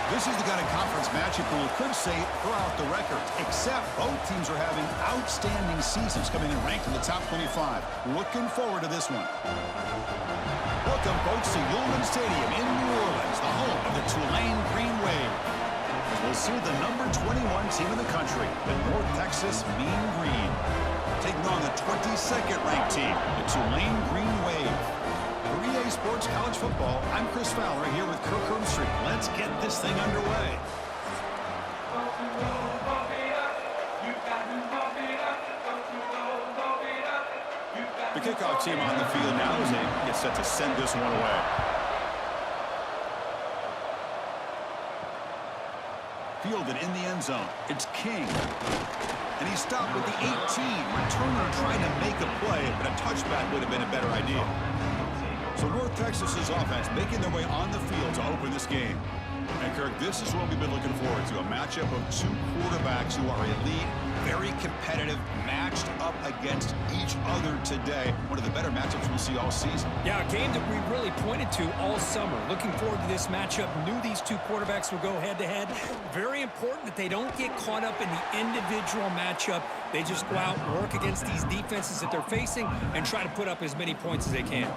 This is the kind of conference matchup we could say throughout the record, except both teams are having outstanding seasons, coming in ranked in the top 25. Looking forward to this one. Welcome, folks, to Tulane Stadium in New Orleans, the home of the Tulane Green Wave. We'll see the number 21 team in the country, the North Texas Mean Green, taking on the 22nd ranked team, the Tulane Green Wave. For EA Sports College Football, I'm Chris Fowler here with Kirk Herbstreit. Let's get this thing underway. The kickoff team on the field now as they get set to send this one away. Fielded in the end zone. It's King. And he stopped with the 18. Returner trying to make a play, but a touchback would have been a better idea. So North Texas's offense making their way on the field to open this game. And Kirk, this is what we've been looking forward to, a matchup of two quarterbacks who are elite, very competitive, matched up against each other today. One of the better matchups we'll see all season. Yeah, a game that we really pointed to all summer. Looking forward to this matchup. Knew these two quarterbacks would go head-to-head. Very important that they don't get caught up in the individual matchup. They just go out and work against these defenses that they're facing and try to put up as many points as they can.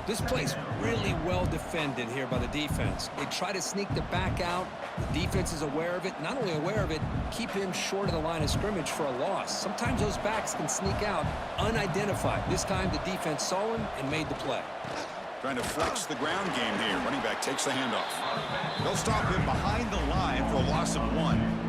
This play's really well defended here by the defense. They try to sneak the back out. The defense is aware of it. Not only aware of it, keep him short of the line of scrimmage for a loss. Sometimes those backs can sneak out unidentified. This time the defense saw him and made the play. Trying to flex the ground game here. Running back takes the handoff. They'll stop him behind the line for a loss of 1.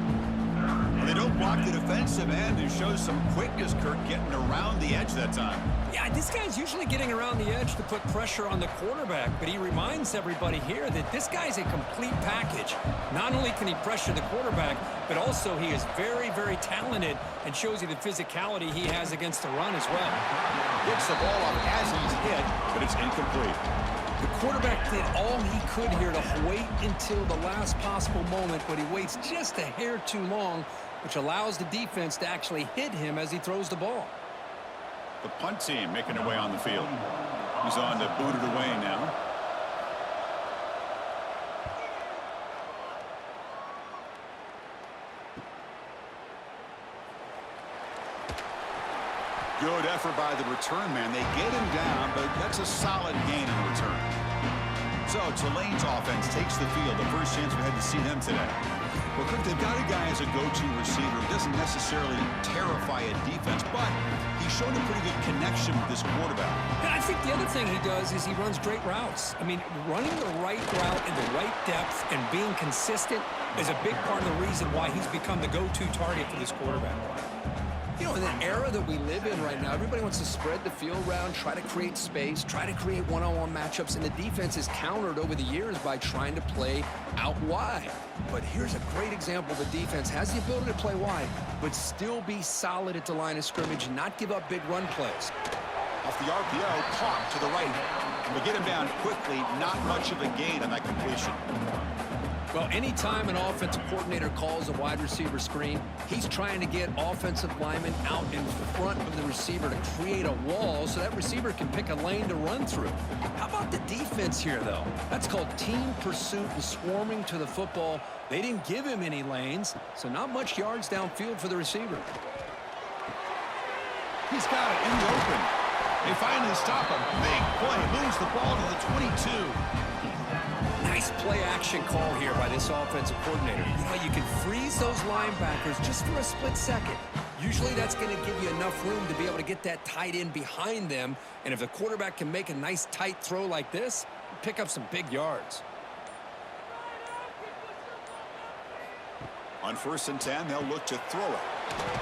They don't block the defensive end and shows some quickness, Kirk, getting around the edge that time. Yeah, this guy's usually getting around the edge to put pressure on the quarterback, but he reminds everybody here that this guy's a complete package. Not only can he pressure the quarterback, but also he is very, very talented and shows you the physicality he has against the run as well. Gets the ball off as he's hit, but it's incomplete. The quarterback did all he could here to wait until the last possible moment, but he waits just a hair too long, which allows the defense to actually hit him as he throws the ball. The punt team making their way on the field. He's on to boot it away now. Good effort by the return man. They get him down, but that's a solid gain in return. So Tulane's offense takes the field. The first chance we had to see them today. Well, Kirk, they've got a guy as a go-to receiver who doesn't necessarily terrify a defense, but he's shown a pretty good connection with this quarterback. And I think the other thing he does is he runs great routes. I mean, running the right route in the right depth and being consistent is a big part of the reason why he's become the go-to target for this quarterback. You know, in the era that we live in right now, everybody wants to spread the field around, try to create space, try to create one-on-one matchups, and the defense is countered over the years by trying to play out wide. But here's a great example. The defense has the ability to play wide, but still be solid at the line of scrimmage and not give up big run plays. Off the RPO, caught to the right. We'll get him down quickly. Not much of a gain on that completion. Well, anytime an offensive coordinator calls a wide receiver screen, he's trying to get offensive linemen out in front of the receiver to create a wall so that receiver can pick a lane to run through. How about the defense here, though? That's called team pursuit and swarming to the football. They didn't give him any lanes, so not much yards downfield for the receiver. He's got it in the open. They finally stop him. Big play. Moves the ball to the 22. Nice play-action call here by this offensive coordinator. You know, you can freeze those linebackers just for a split second. Usually that's going to give you enough room to be able to get that tight end behind them. And if the quarterback can make a nice tight throw like this, pick up some big yards. On 1st and 10, they'll look to throw it.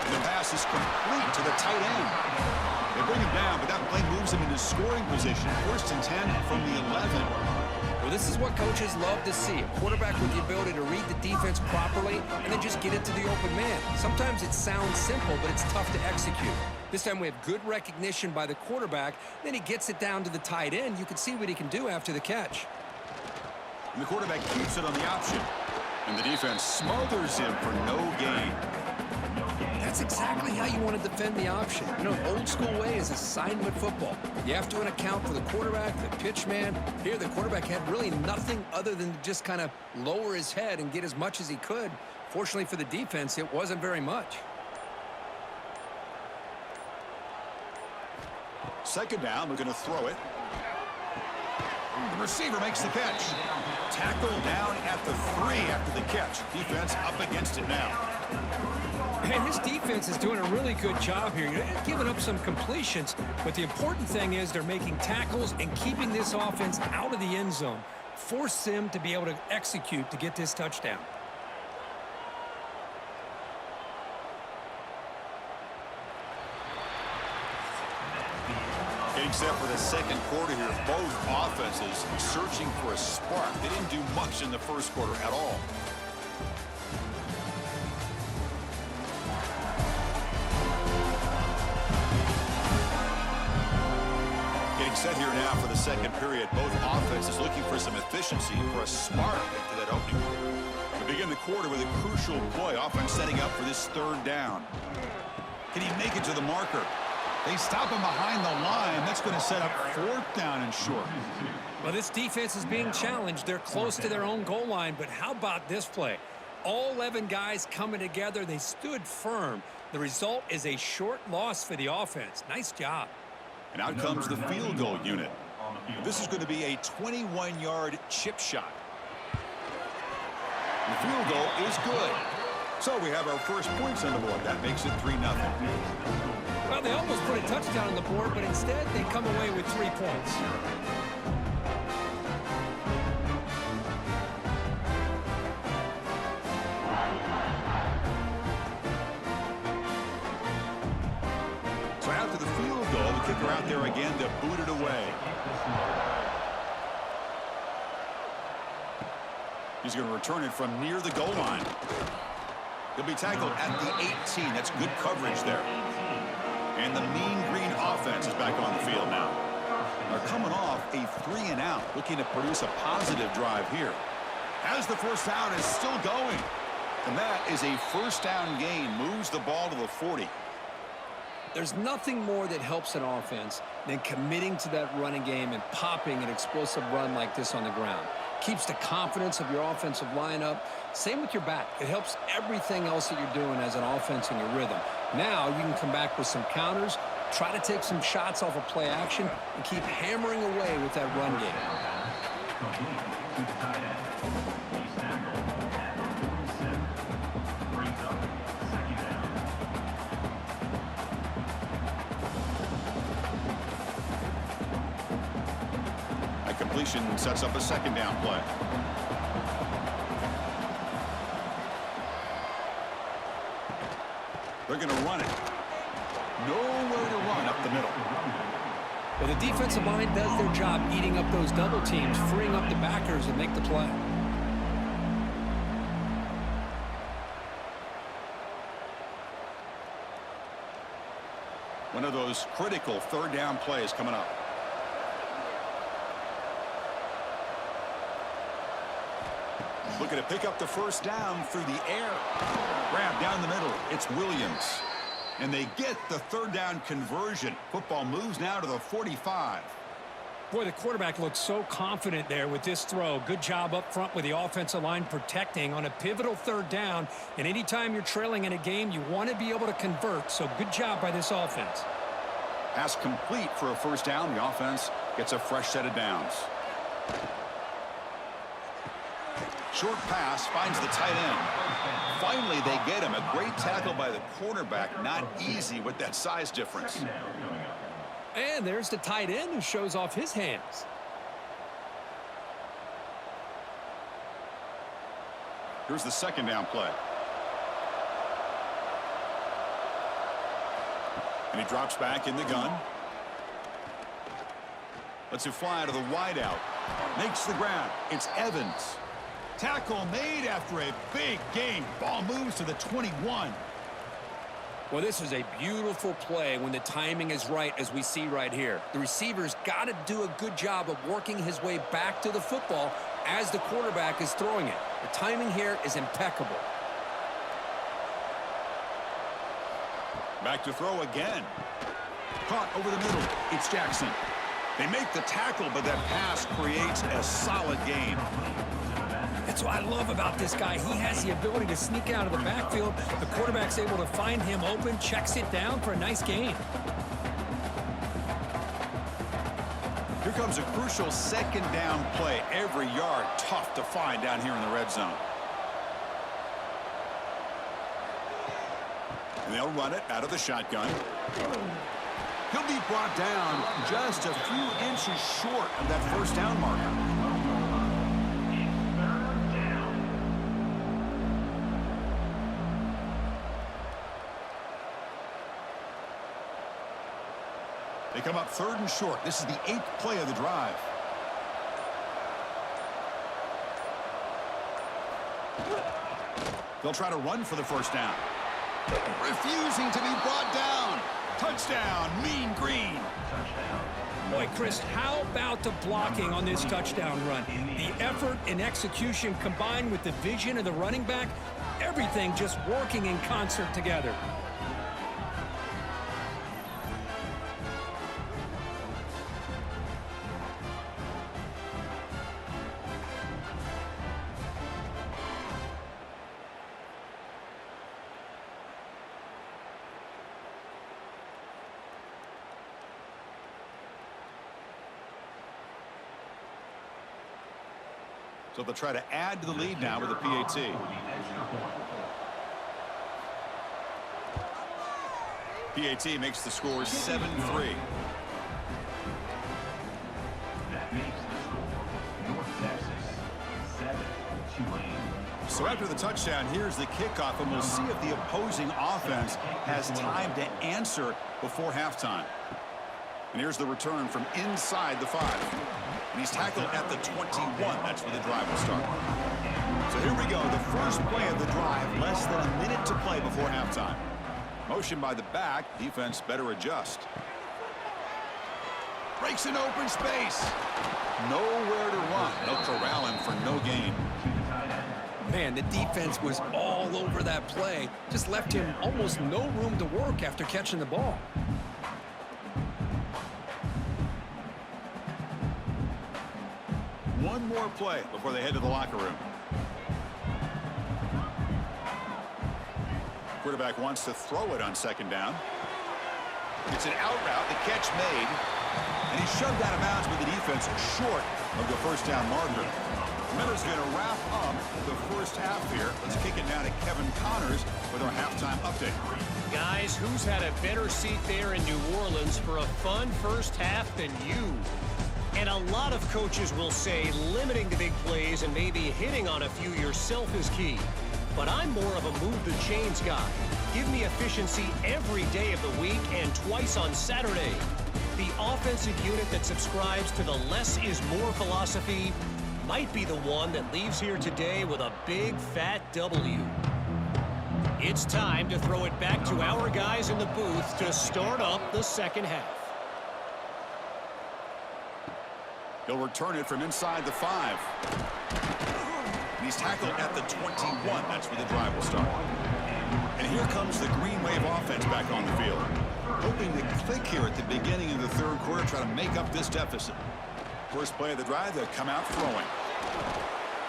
And the pass is complete to the tight end. They bring him down, but that play moves him into scoring position. 1st and 10 from the 11. Well, this is what coaches love to see. A quarterback with the ability to read the defense properly and then just get it to the open man. Sometimes it sounds simple, but it's tough to execute. This time we have good recognition by the quarterback. Then he gets it down to the tight end. You can see what he can do after the catch. And the quarterback keeps it on the option. And the defense smothers him for no gain. That's exactly how you want to defend the option. You know, old school way is assignment football. You have to account for the quarterback, the pitch man. Here, the quarterback had really nothing other than to just kind of lower his head and get as much as he could. Fortunately for the defense, it wasn't very much. Second down, we're going to throw it. The receiver makes the catch. Tackle down at the 3 after the catch. Defense up against it now. And this defense is doing a really good job here. You're giving up some completions, but the important thing is they're making tackles and keeping this offense out of the end zone. Force them to be able to execute to get this touchdown. Getting set for the second quarter here. Both offenses searching for a spark. They didn't do much in the first quarter at all. Getting set here now for the second period. Both offenses looking for some efficiency, for a spark into that opening. We begin the quarter with a crucial play. Offense setting up for this third down. Can he make it to the marker? They stop him behind the line. That's going to set up fourth down and short. Well, this defense is being challenged. They're close to their own goal line, but how about this play? All 11 guys coming together. They stood firm. The result is a short loss for the offense. Nice job. And out comes the field goal unit. This is going to be a 21-yard chip shot. The field goal is good. So we have our first points on the board. That makes it 3-0. Well, they almost put a touchdown on the board, but instead they come away with 3 points. So after the field goal, the kicker out there again to boot it away. He's going to return it from near the goal line. He'll be tackled at the 18. That's good coverage there. And the mean green offense is back on the field now. They're coming off a 3-and-out, looking to produce a positive drive here. As the first down is still going. And that is a first down gain. Moves the ball to the 40. There's nothing more that helps an offense than committing to that running game and popping an explosive run like this on the ground. Keeps the confidence of your offensive lineup. Same with your back. It helps everything else that you're doing as an offense in your rhythm. Now you can come back with some counters, try to take some shots off of play action, and keep hammering away with that run game. That completion sets up a second down play. They're going to run it. Nowhere to run up the middle. Well, the defensive line does their job eating up those double teams, freeing up the backers and make the play. One of those critical third down plays coming up. Looking to pick up the first down through the air. Grab down the middle. It's Williams. And they get the third down conversion. Football moves now to the 45. Boy, the quarterback looks so confident there with this throw. Good job up front with the offensive line protecting on a pivotal third down. And anytime you're trailing in a game, you want to be able to convert. So good job by this offense. Pass complete for a first down. The offense gets a fresh set of downs. Short pass finds the tight end. Finally, they get him. A great tackle by the quarterback. Not easy with that size difference. And there's the tight end who shows off his hands. Here's the second down play. And he drops back in the gun. Lets it fly to the wideout. Makes the grab. It's Evans. Tackle made after a big gain. Ball moves to the 21. Well, this is a beautiful play when the timing is right, as we see right here. The receiver's got to do a good job of working his way back to the football as the quarterback is throwing it. The timing here is impeccable. Back to throw again. Caught over the middle. It's Jackson. They make the tackle, but that pass creates a solid gain. That's what I love about this guy. He has the ability to sneak out of the backfield. The quarterback's able to find him open, checks it down for a nice gain. Here comes a crucial second down play. Every yard tough to find down here in the red zone. And they'll run it out of the shotgun. He'll be brought down just a few inches short of that first down marker. They come up 3rd and short. This is the 8th play of the drive. They'll try to run for the first down. Refusing to be brought down. Touchdown, Mean Green. Boy, Chris, how about the blocking on this touchdown run? The effort and execution combined with the vision of the running back, everything just working in concert together. So they'll try to add to the lead now with a PAT. PAT makes the score 7-3. So after the touchdown, here's the kickoff, and we'll see if the opposing offense has time to answer before halftime. And here's the return from inside the 5. And he's tackled at the 21. That's where the drive will start. So here we go, the first play of the drive, less than a minute to play before halftime. Motion by the back, defense better adjust. Breaks an open space. Nowhere to run. They'll corral him for no gain. Man, the defense was all over that play. Just left him almost no room to work after catching the ball. One more play before they head to the locker room. Quarterback wants to throw it on second down. It's an out route, the catch made, and he's shoved out of bounds with the defense short of the first down marker. Miller's going to wrap up the first half here. Let's kick it now to Kevin Connors with our halftime update. Guys, who's had a better seat there in New Orleans for a fun first half than you? And a lot of coaches will say limiting the big plays and maybe hitting on a few yourself is key. But I'm more of a move the chains guy. Give me efficiency every day of the week and twice on Saturday. The offensive unit that subscribes to the less is more philosophy might be the one that leaves here today with a big fat W. It's time to throw it back to our guys in the booth to start up the second half. He'll return it from inside the 5. And he's tackled at the 21. That's where the drive will start. And here comes the Green Wave offense back on the field. Hoping to click here at the beginning of the third quarter, try to make up this deficit. First play of the drive, they'll come out throwing.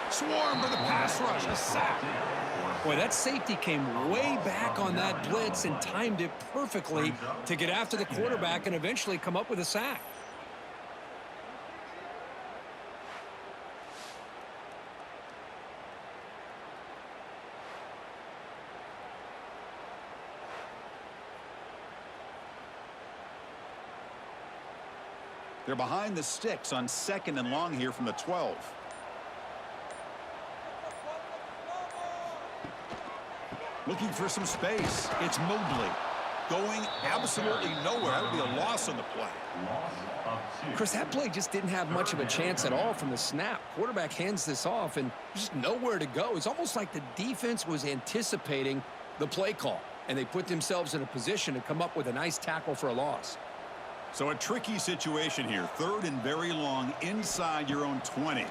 Swarm for the pass rush, a sack. Boy, that safety came way back on that blitz and timed it perfectly to get after the quarterback and eventually come up with a sack. They're behind the sticks on second and long here from the 12. Looking for some space. It's Mobley going absolutely nowhere. That would be a loss on the play. Chris, that play just didn't have much of a chance at all from the snap. Quarterback hands this off and just nowhere to go. It's almost like the defense was anticipating the play call, and they put themselves in a position to come up with a nice tackle for a loss. So a tricky situation here. Third and very long inside your own 20.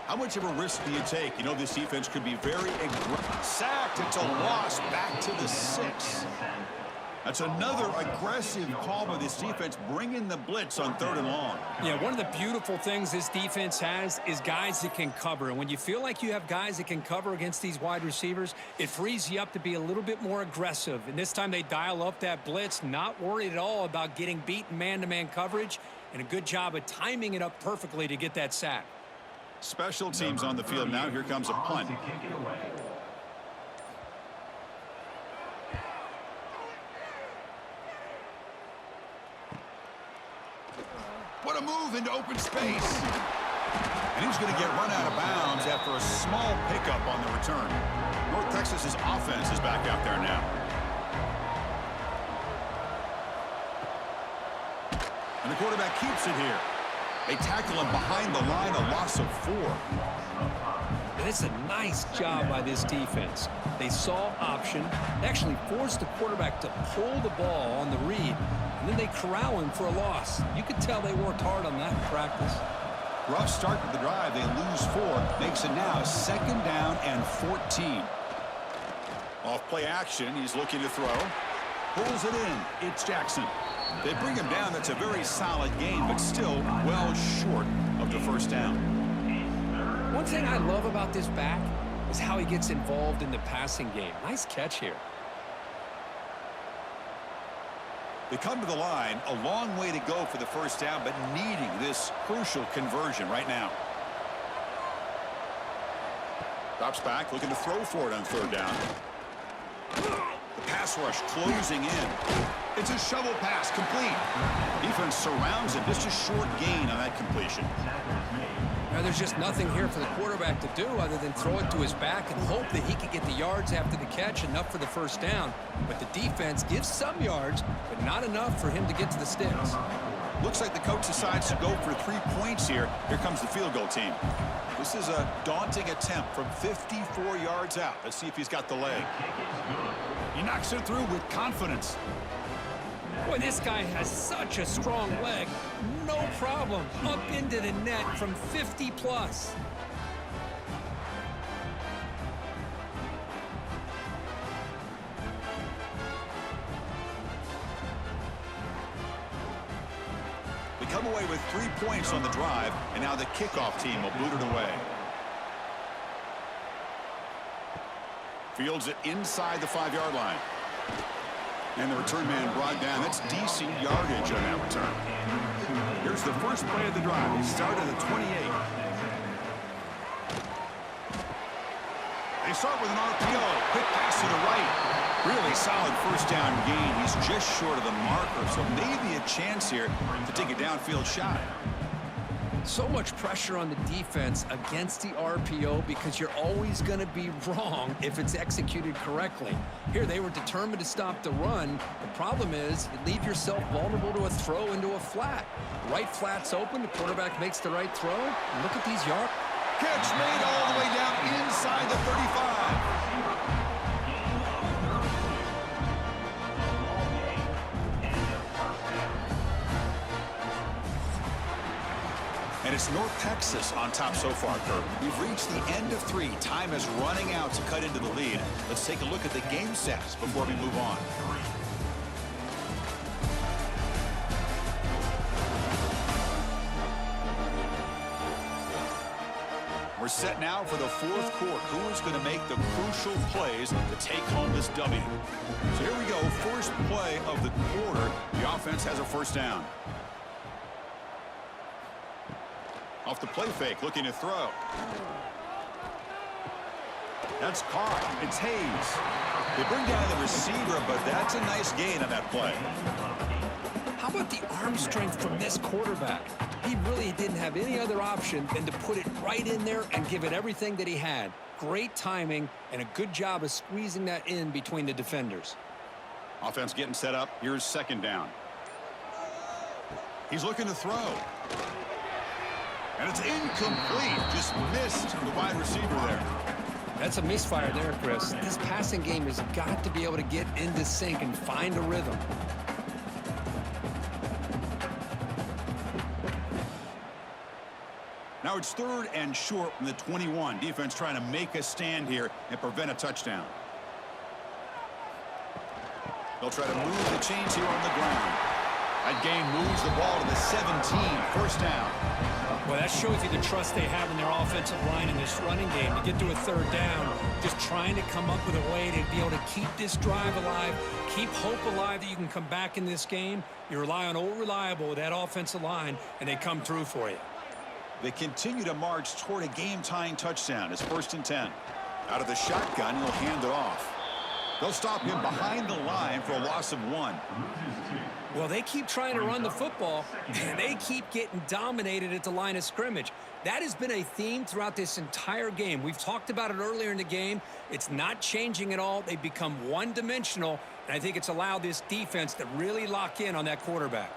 How much of a risk do you take? You know, this defense could be very aggressive. Sacked. It's a loss back to the 6. That's another aggressive call by this defense, bringing the blitz on 3rd and long. Yeah, one of the beautiful things this defense has is guys that can cover. And when you feel like you have guys that can cover against these wide receivers, it frees you up to be a little bit more aggressive. And this time they dial up that blitz, not worried at all about getting beaten man-to-man coverage, and a good job of timing it up perfectly to get that sack. Special teams on the field now. Here comes a punt. What a move into open space. And he's going to get run out of bounds after a small pickup on the return. North Texas's offense is back out there now. And the quarterback keeps it here. They tackle him behind the line, a loss of 4. And it's a nice job by this defense. They saw option, actually forced the quarterback to pull the ball on the read, and then they corral him for a loss. You could tell they worked hard on that in practice. Rough start to the drive. They lose 4. Makes it now 2nd down and 14. Off play action. He's looking to throw. Pulls it in. It's Jackson. They bring him down. That's a very solid game, but still well short of the 1st down. One thing I love about this back is how he gets involved in the passing game. Nice catch here. They come to the line, a long way to go for the 1st down, but needing this crucial conversion right now. Drops back, looking to throw for it on 3rd down. The pass rush closing in. It's a shovel pass, complete. Defense surrounds it. Just a short gain on that completion. Now, there's just nothing here for the quarterback to do other than throw it to his back and hope that he can get the yards after the catch, enough for the 1st down. But the defense gives some yards, but not enough for him to get to the sticks. Looks like the coach decides to go for 3 points here. Here comes the field goal team. This is a daunting attempt from 54 yards out. Let's see if he's got the leg. He knocks it through with confidence. Boy, this guy has such a strong leg. No problem. Up into the net from 50+. They come away with 3 points on the drive, and now the kickoff team will boot it away. Fields it inside the 5-yard line. And the return man brought down. That's decent yardage on that return. Here's the first play of the drive. He started at the 28. They start with an RPO. Quick pass to the right. Really solid 1st down gain. He's just short of the marker, so maybe a chance here to take a downfield shot. So much pressure on the defense against the RPO because you're always going to be wrong if it's executed correctly. Here, they were determined to stop the run. The problem is you leave yourself vulnerable to a throw into a flat. Right flat's open. The quarterback makes the right throw. And look at these yards. Catch made all the way down inside the 35. And it's North Texas on top so far, Kurt. We've reached the end of 3. Time is running out to cut into the lead. Let's take a look at the game stats before we move on. We're set now for the 4th quarter. Who is going to make the crucial plays to take home this W? So here we go. First play of the quarter. The offense has a 1st down. Off the play fake, looking to throw. That's caught. It's Hayes. They bring down the receiver, but that's a nice gain on that play. How about the arm strength from this quarterback? He really didn't have any other option than to put it right in there and give it everything that he had. Great timing and a good job of squeezing that in between the defenders. Offense getting set up. Here's 2nd down. He's looking to throw. And it's incomplete. Just missed the wide receiver there. That's a misfire there, Chris. This passing game has got to be able to get into sync and find a rhythm. Now it's 3rd and short from the 21. Defense trying to make a stand here and prevent a touchdown. They'll try to move the chains here on the ground. That gain moves the ball to the 17, first down. Well, that shows you the trust they have in their offensive line in this running game. To get to a third down, just trying to come up with a way to be able to keep this drive alive, keep hope alive that you can come back in this game. You rely on old reliable with that offensive line, and they come through for you. They continue to march toward a game-tying touchdown. It's 1st and 10. Out of the shotgun, he'll hand it off. They'll stop him behind the line for a loss of 1. Well, they keep trying to run the football, and they keep getting dominated at the line of scrimmage. That has been a theme throughout this entire game. We've talked about it earlier in the game. It's not changing at all. They've become one-dimensional, and I think it's allowed this defense to really lock in on that quarterback.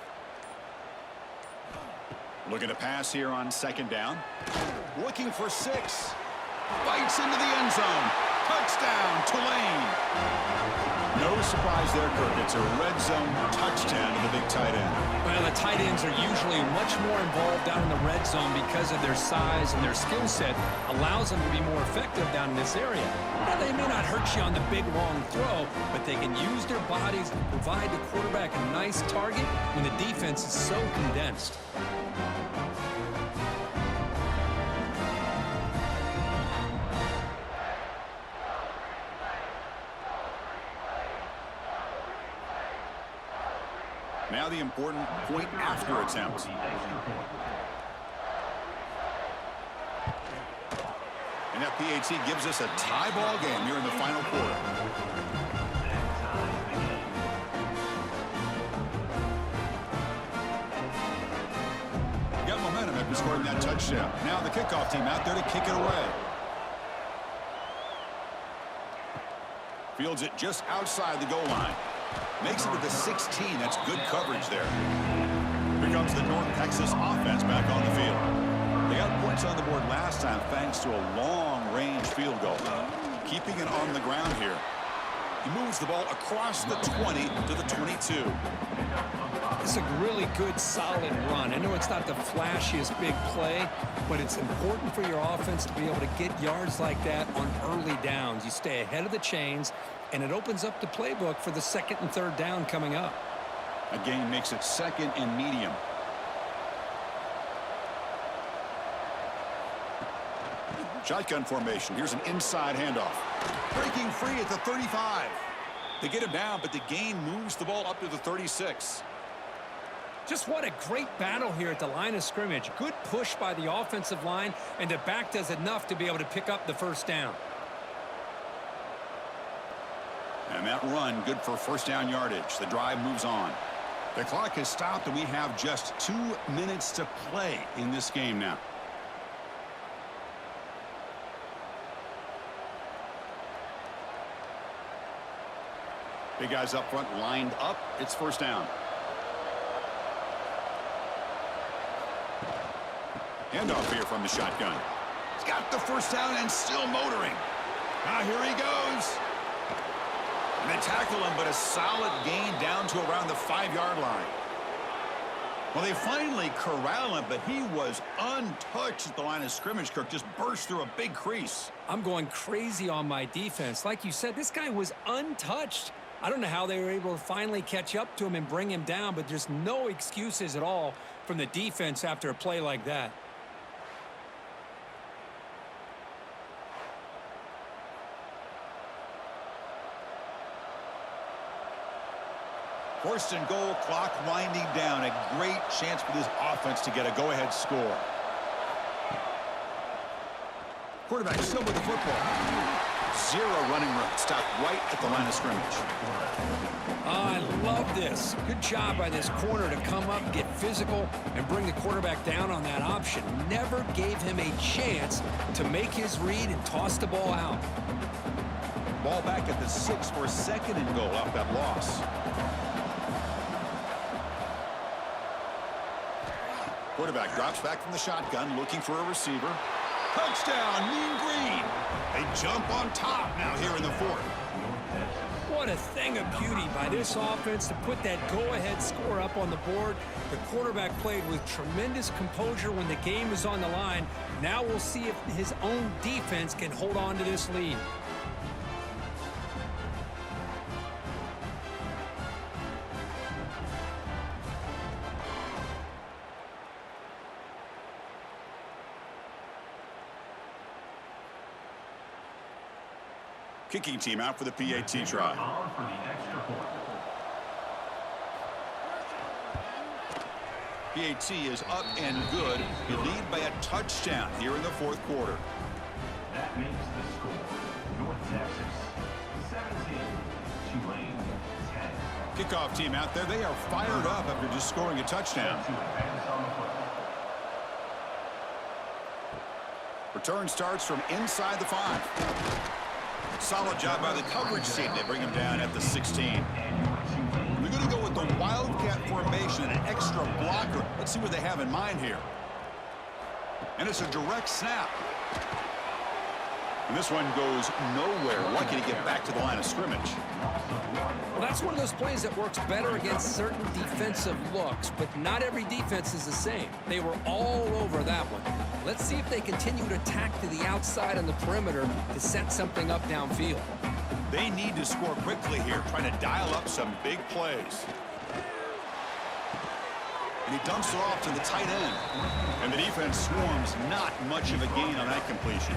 Looking to pass here on 2nd down. Looking for 6. Bites into the end zone. Touchdown, Tulane. No surprise there, Kirk. It's a red zone touchdown to the big tight end. Well, the tight ends are usually much more involved down in the red zone because of their size, and their skill set allows them to be more effective down in this area. Now, they may not hurt you on the big, long throw, but they can use their bodies to provide the quarterback a nice target when the defense is so condensed. Now the important point after attempt. And that PAT gives us a tie ball game here in the final quarter. Got momentum after scoring that touchdown. Now the kickoff team out there to kick it away. Fields it just outside the goal line. Makes it to the 16. That's good coverage there. Here comes the North Texas offense back on the field. They got points on the board last time thanks to a long-range field goal. Keeping it on the ground here. He moves the ball across the 20 to the 22. It's a really good, solid run. I know it's not the flashiest big play, but it's important for your offense to be able to get yards like that on early downs. You stay ahead of the chains, and it opens up the playbook for the 2nd and 3rd down coming up. A gain makes it 2nd and medium. Shotgun formation. Here's an inside handoff. Breaking free at the 35. They get him down, but the gain moves the ball up to the 36. Just what a great battle here at the line of scrimmage. Good push by the offensive line, and the back does enough to be able to pick up the 1st down. And that run, good for 1st down yardage. The drive moves on. The clock has stopped, and we have just 2 minutes to play in this game now. Big guys up front lined up. It's 1st down. Handoff here from the shotgun. He's got the 1st down and still motoring. Now here he goes. And they tackle him, but a solid gain down to around the 5-yard line. Well, they finally corral him, but he was untouched at the line of scrimmage. Kirk just burst through a big crease. I'm going crazy on my defense. Like you said, this guy was untouched. I don't know how they were able to finally catch up to him and bring him down, but there's no excuses at all from the defense after a play like that. First and goal, clock winding down. A great chance for this offense to get a go-ahead score. Quarterback still with the football. 0 running room. Stopped right at the line of scrimmage. I love this. Good job by this corner to come up, get physical, and bring the quarterback down on that option. Never gave him a chance to make his read and toss the ball out. Ball back at the 6 for 2nd and goal off that loss. Quarterback drops back from the shotgun, looking for a receiver. Touchdown, Mean Green. They jump on top now here in the 4th. What a thing of beauty by this offense to put that go-ahead score up on the board. The quarterback played with tremendous composure when the game was on the line. Now we'll see if his own defense can hold on to this lead. Kicking team out for the PAT try. PAT is up and good. You lead by a touchdown here in the fourth quarter. That makes the score North Texas 17, Tulane 10. Kickoff team out there. They are fired up after just scoring a touchdown. Return starts from inside the 5. Solid job by the coverage team. They bring him down at the 16. We're going to go with the Wildcat formation and an extra blocker. Let's see what they have in mind here. And it's a direct snap. And this one goes nowhere. Lucky to get back to the line of scrimmage. Well, that's one of those plays that works better against certain defensive looks, but not every defense is the same. They were all over that one. Let's see if they continue to attack to the outside on the perimeter to set something up downfield. They need to score quickly here, trying to dial up some big plays. And he dumps it off to the tight end. And the defense swarms. Not much of a gain on that completion.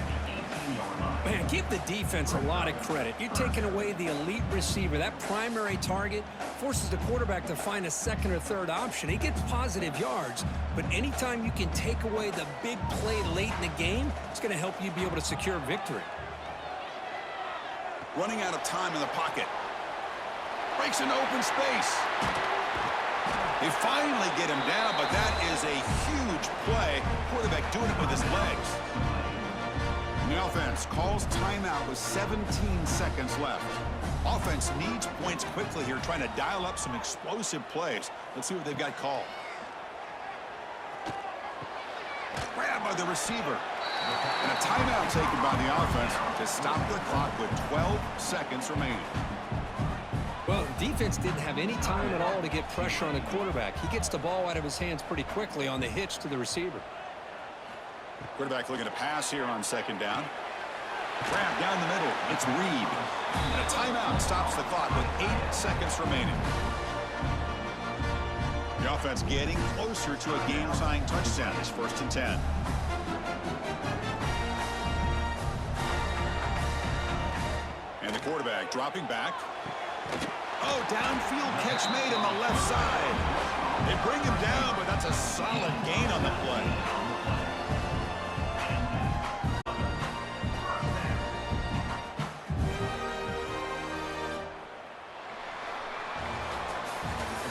Man, give the defense a lot of credit. You're taking away the elite receiver. That primary target forces the quarterback to find a second or third option. He gets positive yards, but anytime you can take away the big play late in the game, it's going to help you be able to secure victory. Running out of time in the pocket. Breaks into open space. They finally get him down, but that is a huge play. Quarterback doing it with his legs. And the offense calls timeout with 17 seconds left. Offense needs points quickly here, trying to dial up some explosive plays. Let's see what they've got called. Grab by the receiver. And a timeout taken by the offense to stop the clock with 12 seconds remaining. Well, the defense didn't have any time at all to get pressure on the quarterback. He gets the ball out of his hands pretty quickly on the hitch to the receiver. Quarterback looking to pass here on second down. Grab down the middle. It's Reed. And a timeout stops the clock with 8 seconds remaining. The offense getting closer to a game-tying touchdown. It's 1st and 10. And the quarterback dropping back. Oh, downfield catch made on the left side. They bring him down, but that's a solid gain on the play.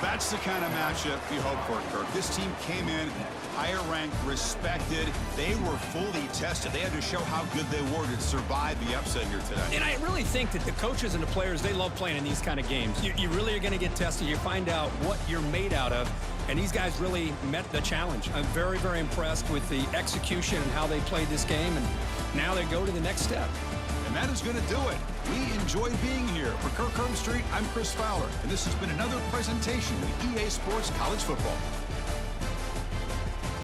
That's the kind of matchup we hope for, Kirk. This team came in higher ranked, respected. They were fully tested. They had to show how good they were to survive the upset here today. And I really think that the coaches and the players, they love playing in these kind of games. You really are going to get tested. You find out what you're made out of. And these guys really met the challenge. I'm very, very impressed with the execution and how they played this game. And now they go to the next step. And that is going to do it. We enjoyed being here. For Kirk Street, I'm Chris Fowler. And this has been another presentation of EA Sports College Football.